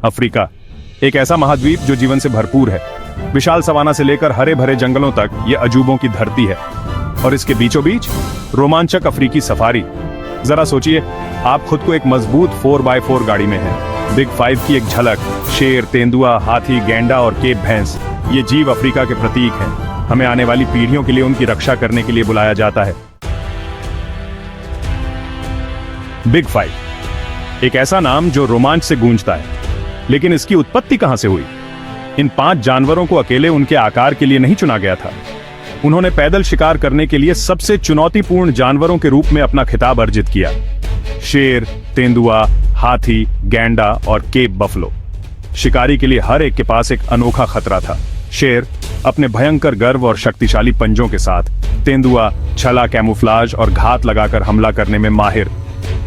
Africa एक ऐसा महाद्वीप जो जीवन से भरपूर है। विशाल सवाना से लेकर हरे भरे जंगलों तक यह अजूबों की धरती है। और इसके बीचों बीच रोमांचक अफ्रीकी सफारी। जरा सोचिए, आप खुद को एक मजबूत 4x4 गाड़ी में हैं। बिग 5 की एक झलक। शेर, तेंदुआ, हाथी, गैंडा और केप भैंस, ये जीव अफ्रीका के प्रतीक हैं। हमें आने वाली पीढ़ियों के लिए उनकी रक्षा करने के लिए बुलाया जाता है। बिग 5 एक ऐसा नाम जो रोमांच से गूंजता है, लेकिन इसकी उत्पत्ति कहां से हुई? इन 5 जानवरों को अकेले उनके आकार के लिए नहीं चुना गया था। उन्होंने पैदल शिकार करने के लिए सबसे चुनौतीपूर्ण जानवरों के रूप में अपना खिताब अर्जित किया। शेर, तेंदुआ, हाथी, गैंडा और केप बफलो। शिकारी के लिए हर एक के पास एक अनोखा खतरा था। शेर अपने भयंकर गर्व और शक्तिशाली पंजों के साथ, तेंदुआ छला, कैमोफ्लाज और घात लगाकर हमला करने में माहिर,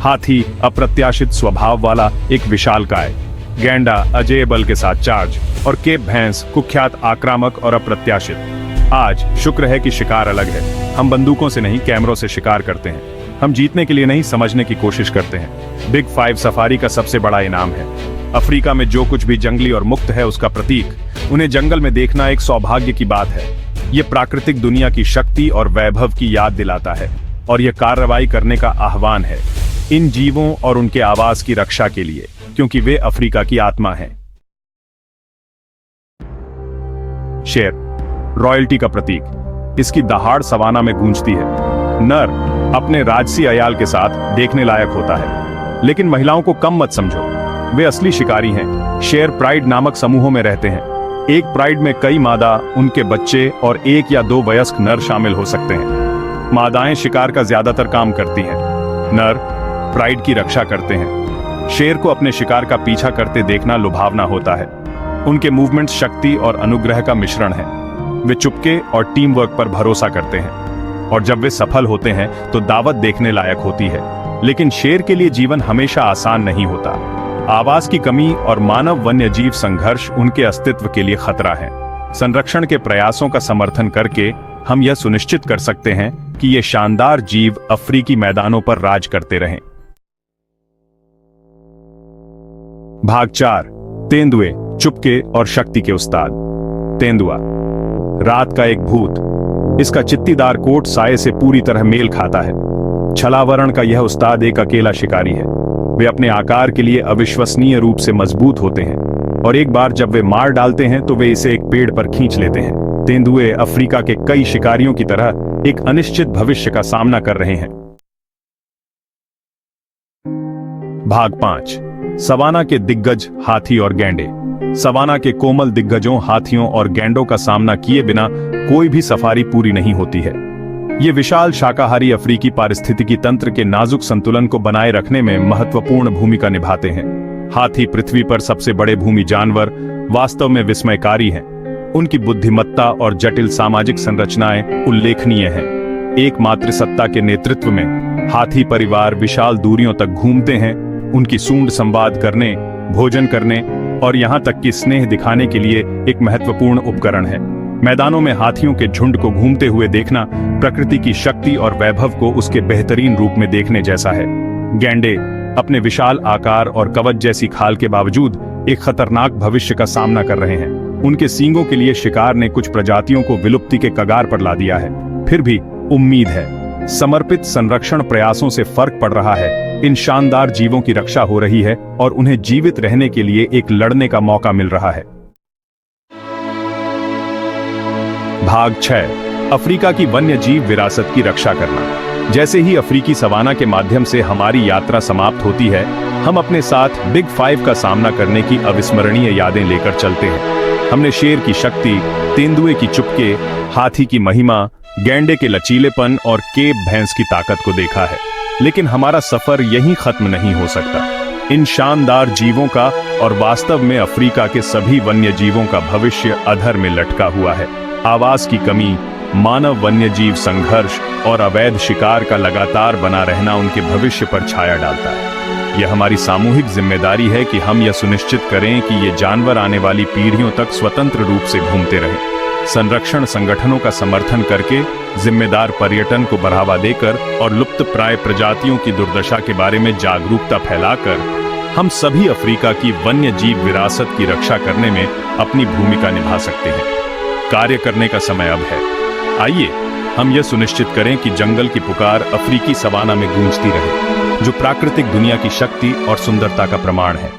हाथी अप्रत्याशित स्वभाव वाला एक विशालकाय, गैंडा अजेय बल के साथ चार्ज, और केप भैंस कुख्यात आक्रामक और अप्रत्याशित। आज शुक्र है कि शिकार अलग है। हम बंदूकों से नहीं, कैमरों से शिकार करते हैं। हम जीतने के लिए नहीं, समझने की कोशिश करते हैं। बिग 5 सफारी का सबसे बड़ा इनाम है। अफ्रीका में जो कुछ भी जंगली और मुक्त है उसका प्रतीक। उन्हें जंगल में देखना एक सौभाग्य की बात है। ये प्राकृतिक दुनिया की शक्ति और वैभव की याद दिलाता है, और यह कार्रवाई करने का आह्वान है इन जीवों और उनके आवास की रक्षा के लिए, क्योंकि वे अफ्रीका की आत्मा हैं। शेर रॉयल्टी का प्रतीक। इसकी दहाड़ सवाना में गूंजती है। नर अपने राजसी अयाल के साथ देखने लायक होता है, लेकिन महिलाओं को कम मत समझो, वे असली शिकारी हैं। शेर प्राइड नामक समूहों में रहते हैं। एक प्राइड में कई मादा, उनके बच्चे और 1 या 2 वयस्क नर शामिल हो सकते हैं। मादाएं शिकार का ज्यादातर काम करती हैं, नर प्राइड की रक्षा करते हैं। शेर को अपने शिकार का पीछा करते देखना लुभावना होता है। उनके मूवमेंट्स शक्ति और अनुग्रह का मिश्रण है। वे चुपके और टीम वर्क पर भरोसा करते हैं, और जब वे सफल होते हैं तो दावत देखने लायक होती है। लेकिन शेर के लिए जीवन हमेशा आसान नहीं होता। आवास की कमी और मानव वन्य जीव संघर्ष उनके अस्तित्व के लिए खतरा है। संरक्षण के प्रयासों का समर्थन करके हम यह सुनिश्चित कर सकते हैं कि ये शानदार जीव अफ्रीकी मैदानों पर राज करते रहें। भाग 4, तेंदुए, चुपके और शक्ति के उस्ताद। तेंदुआ रात का एक भूत। इसका चित्तीदार कोट साये से पूरी तरह मेल खाता है। छलावरण का यह उस्ताद एक अकेला शिकारी है। वे अपने आकार के लिए अविश्वसनीय रूप से मजबूत होते हैं, और एक बार जब वे मार डालते हैं तो वे इसे एक पेड़ पर खींच लेते हैं। तेंदुए अफ्रीका के कई शिकारियों की तरह एक अनिश्चित भविष्य का सामना कर रहे हैं। भाग 5, सवाना के दिग्गज हाथी और गैंडे। सवाना के कोमल दिग्गजों हाथियों और गैंडों का सामना किए बिना कोई भी सफारी पूरी नहीं होती है। ये विशाल शाकाहारी अफ्रीकी पारिस्थितिकी तंत्र के नाजुक संतुलन को बनाए रखने में महत्वपूर्ण भूमिका निभाते हैं। हाथी पृथ्वी पर सबसे बड़े भूमि जानवर वास्तव में विस्मयकारी हैं। उनकी बुद्धिमत्ता और जटिल सामाजिक संरचनाएं उल्लेखनीय हैं। एकमात्र सत्ता के नेतृत्व में हाथी परिवार विशाल दूरियों तक घूमते हैं। उनकी सूंड संवाद करने, भोजन करने और यहां तक कि स्नेह दिखाने के लिए एक महत्वपूर्ण उपकरण है। मैदानों में हाथियों के झुंड को घूमते हुए देखना प्रकृति की शक्ति और वैभव को उसके बेहतरीन रूप में देखने जैसा है। गैंडे अपने विशाल आकार और कवच जैसी खाल के बावजूद एक खतरनाक भविष्य का सामना कर रहे हैं। उनके सींगों के लिए शिकार ने कुछ प्रजातियों को विलुप्ति के कगार पर ला दिया है। फिर भी उम्मीद है। समर्पित संरक्षण प्रयासों से फर्क पड़ रहा है। इन शानदार जीवों की रक्षा हो रही है और उन्हें जीवित रहने के लिए एक लड़ने का मौका मिल रहा है। भाग 6, अफ्रीका की वन्य जीव विरासत की रक्षा करना। जैसे ही अफ्रीकी सवाना के माध्यम से हमारी यात्रा समाप्त होती है, हम अपने साथ बिग 5 का सामना करने की अविस्मरणीय यादें लेकर चलते हैं। हमने शेर की शक्ति, तेंदुए की चुपके, हाथी की महिमा, गैंडे के लचीलेपन और केप भैंस की ताकत को देखा है। लेकिन हमारा सफर यहीं खत्म नहीं हो सकता। इन शानदार जीवों का और वास्तव में अफ्रीका के सभी वन्य जीवों का भविष्य अधर में लटका हुआ है। आवास की कमी, मानव वन्य जीव संघर्ष और अवैध शिकार का लगातार बना रहना उनके भविष्य पर छाया डालता है। यह हमारी सामूहिक जिम्मेदारी है कि हम यह सुनिश्चित करें कि ये जानवर आने वाली पीढ़ियों तक स्वतंत्र रूप से घूमते रहें। संरक्षण संगठनों का समर्थन करके, जिम्मेदार पर्यटन को बढ़ावा देकर और लुप्त प्राय प्रजातियों की दुर्दशा के बारे में जागरूकता फैलाकर हम सभी अफ्रीका की वन्य जीव विरासत की रक्षा करने में अपनी भूमिका निभा सकते हैं। कार्य करने का समय अब है। आइए हम यह सुनिश्चित करें कि जंगल की पुकार अफ्रीकी सवाना में गूंजती रहे, जो प्राकृतिक दुनिया की शक्ति और सुंदरता का प्रमाण है।